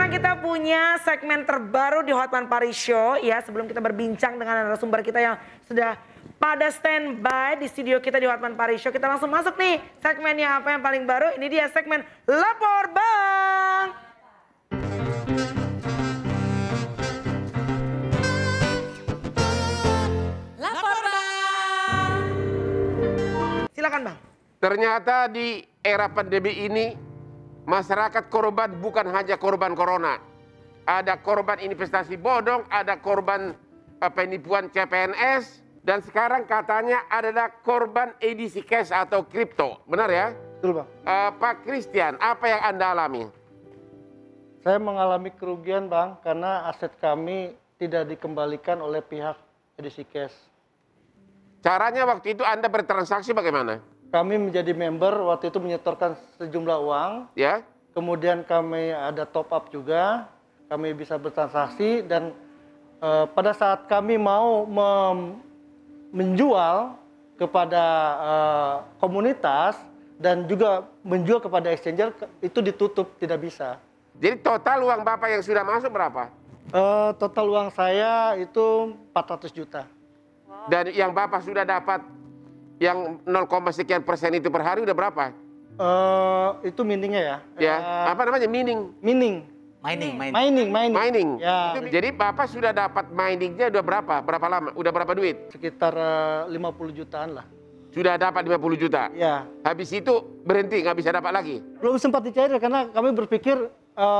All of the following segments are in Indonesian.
sekarang kita punya segmen terbaru di Hotman Paris Show ya. Sebelum kita berbincang dengan narasumber kita yang sudah pada standby di studio kita di Hotman Paris Show, kita langsung masuk nih segmennya apa yang paling baru. Ini dia segmen Lapor Bang. Lapor Bang. Silakan Bang. Ternyata di era pandemi ini masyarakat korban bukan hanya korban corona. Ada korban investasi bodong, ada korban penipuan CPNS, dan sekarang katanya adalah korban edisi cash atau kripto. Benar ya? Betul Bang. Pak Christian, apa yang Anda alami? Saya mengalami kerugian Bang karena aset kami tidak dikembalikan oleh pihak edisi cash. Caranya waktu itu Anda bertransaksi bagaimana? Kami menjadi member, waktu itu menyetorkan sejumlah uang. Ya. Kemudian kami ada top up juga, kami bisa bertransaksi dan pada saat kami mau menjual kepada komunitas dan juga menjual kepada exchanger itu ditutup, tidak bisa. Jadi total uang Bapak yang sudah masuk berapa? Total uang saya itu 400 juta. Dan yang Bapak sudah dapat yang 0, sekian persen itu per hari udah berapa? Itu miningnya ya. Ya, apa namanya mining? Mining. Ya. Jadi Bapak sudah dapat miningnya udah berapa? Berapa lama? Udah berapa duit? Sekitar 50 jutaan lah. Sudah dapat 50 juta? Ya. Habis itu berhenti, nggak bisa dapat lagi? Belum sempat dicair karena kami berpikir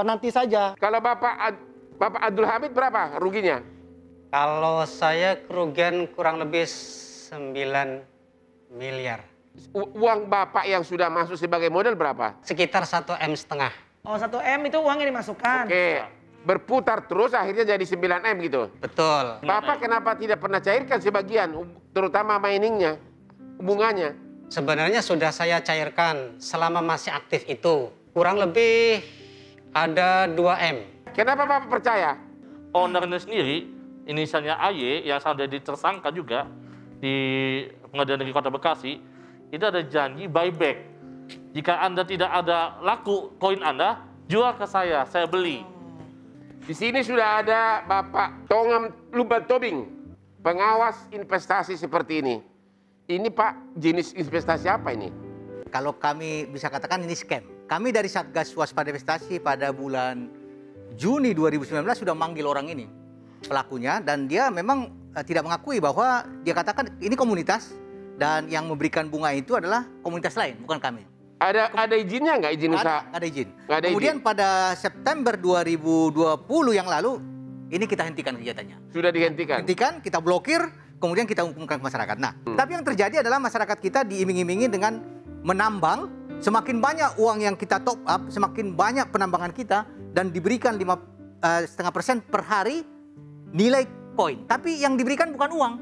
nanti saja. Kalau Bapak Abdul Hamid berapa ruginya? Kalau saya kerugian kurang lebih 9 miliar. Uang Bapak yang sudah masuk sebagai modal berapa? Sekitar 1,5 M. Oh 1 M itu uang yang dimasukkan. Oke, berputar terus akhirnya jadi 9 M gitu? Betul. Bapak kenapa tidak pernah cairkan sebagian, terutama miningnya, hubungannya? Sebenarnya sudah saya cairkan selama masih aktif itu. Kurang lebih ada 2 M. Kenapa Bapak percaya? Ownernya sendiri, inisialnya AY yang sudah ditersangka juga di Pengadilan Negeri Kota Bekasi, itu ada janji buyback. Jika Anda tidak ada laku koin Anda, jual ke saya beli. Di sini sudah ada Bapak Tongam Lumban Tobing, pengawas investasi seperti ini. Ini Pak, jenis investasi apa ini? Kalau kami bisa katakan ini scam. Kami dari Satgas Waspada Investasi pada bulan Juni 2019 sudah manggil orang ini, pelakunya, dan dia memang tidak mengakui bahwa dia katakan ini komunitas dan yang memberikan bunga itu adalah komunitas lain, bukan kami. Ada izinnya nggak, izin usaha? Ada izin. Nggak ada Kemudian izin. pada September 2020 yang lalu, ini kita hentikan kegiatannya. Sudah dihentikan? Hentikan, kita blokir, kemudian kita umumkan ke masyarakat. Nah, tapi yang terjadi adalah masyarakat kita diiming-imingi dengan menambang, semakin banyak uang yang kita top up, semakin banyak penambangan kita, dan diberikan 5,5% per hari nilai koin. Tapi yang diberikan bukan uang.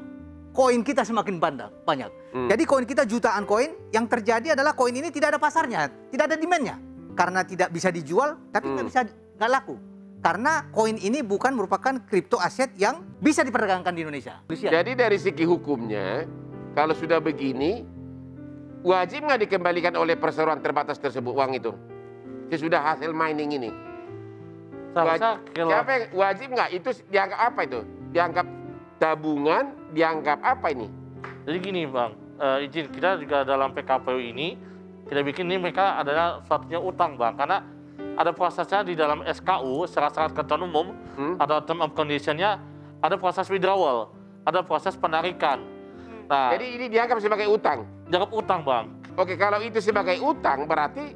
Koin kita semakin banyak. Jadi koin kita jutaan koin, yang terjadi adalah koin ini tidak ada pasarnya, tidak ada demand-nya. Karena tidak bisa dijual, tapi nggak laku. Karena koin ini bukan merupakan kripto aset yang bisa diperdagangkan di Indonesia. Jadi dari segi hukumnya, kalau sudah begini, wajib nggak dikembalikan oleh perseroan terbatas tersebut uang itu? Sesudah hasil mining ini. Siapa yang wajib nggak? Itu dianggap apa itu? Dianggap tabungan, dianggap apa ini? Jadi gini Bang, izin kita juga dalam PKPU ini, kita bikin ini mereka adalah satunya utang Bang. Karena ada prosesnya di dalam SKU, syarat-syarat ketentuan umum, ada term of condition-nya, ada proses withdrawal, ada proses penarikan. Nah, jadi ini dianggap sebagai utang? Dianggap utang Bang. Oke, kalau itu sebagai utang berarti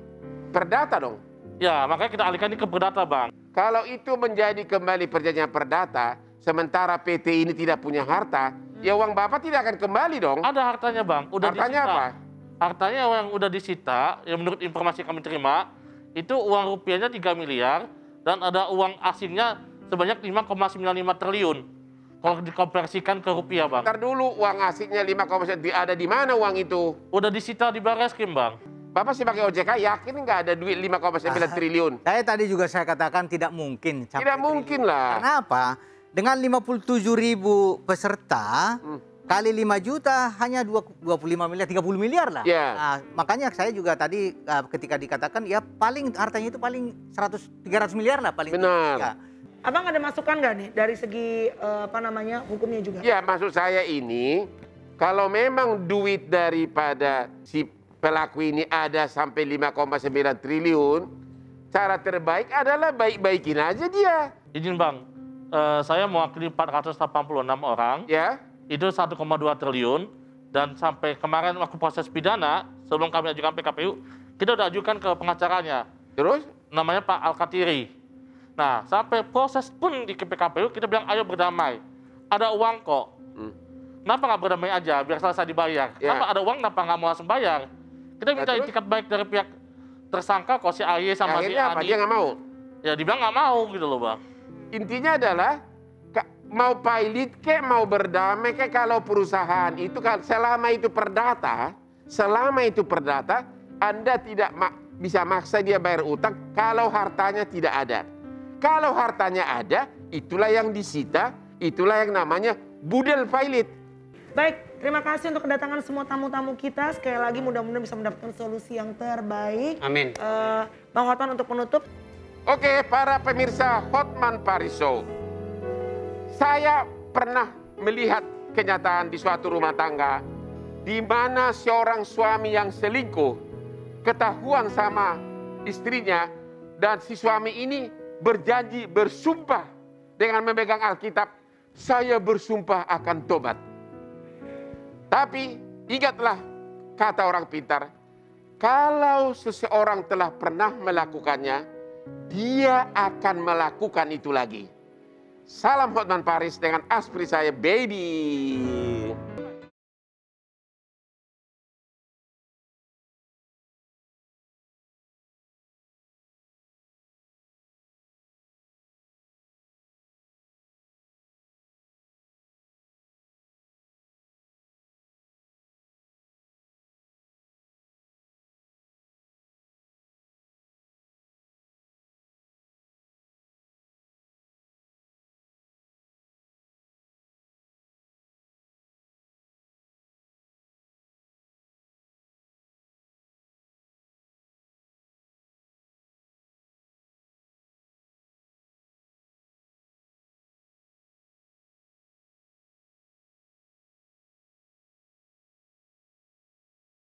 perdata dong? Ya, makanya kita alihkan ini ke perdata Bang. Kalau itu menjadi kembali perjanjian perdata, sementara PT ini tidak punya harta, ya uang Bapak tidak akan kembali dong? Ada hartanya Bang, udah hartanya disita. apa? Hartanya yang udah disita, yang menurut informasi kami terima, itu uang rupiahnya 3 miliar, dan ada uang asingnya sebanyak 5,95 triliun. Kalau dikonversikan ke rupiah Bang. Ntar dulu, uang asingnya 5,1 ada di mana uang itu? Udah disita di Barreskrim Bang. Bapak sebagai OJK yakin nggak ada duit 5,9 triliun? Saya tadi juga saya katakan tidak mungkin. Tidak mungkin lah. Karena apa? Dengan 57.000 peserta, Kali 5 juta hanya 25 miliar, 30 miliar lah. Ya. Nah, makanya saya juga tadi ketika dikatakan ya paling hartanya itu paling 300 miliar lah paling. Benar. Ya. Abang ada masukan nggak nih dari segi hukumnya juga? Ya, maksud saya ini, kalau memang duit daripada si pelaku ini ada sampai 5,9 triliun, cara terbaik adalah baik-baikin aja dia. Izin Bang, saya mewakili 486 orang, Ya, itu 1,2 triliun, dan sampai kemarin waktu proses pidana, sebelum kami ajukan PKPU, kita udah ajukan ke pengacaranya, terus? namanya Pak Alkatiri. Nah, sampai proses pun di PKPU, kita bilang ayo berdamai. Ada uang kok. Kenapa nggak berdamai aja, biar selesai dibayar? Ya. Kenapa ada uang, kenapa nggak mau langsung bayar? Kita minta terus? itikat baik dari pihak tersangka, kok si AY sama si Akhirnya apa? Ani. Dia nggak mau. Ya dibilang nggak mau gitu loh Bang. Intinya adalah mau pilot kek, mau berdamai kek, kalau perusahaan itu selama itu perdata, Anda tidak bisa maksa dia bayar utang kalau hartanya tidak ada. Kalau hartanya ada, itulah yang disita, itulah yang namanya budel pilot. Baik, terima kasih untuk kedatangan semua tamu-tamu kita. Sekali lagi mudah-mudahan bisa mendapatkan solusi yang terbaik. Amin. Bang Hotman untuk penutup. Oke, para pemirsa Hotman Paris Show. Saya pernah melihat kenyataan di suatu rumah tangga di mana seorang suami yang selingkuh ketahuan sama istrinya dan si suami ini berjanji, bersumpah dengan memegang Alkitab, saya bersumpah akan tobat. Tapi ingatlah kata orang pintar, kalau seseorang telah pernah melakukannya, dia akan melakukan itu lagi. Salam Hotman Paris dengan aspri saya, baby.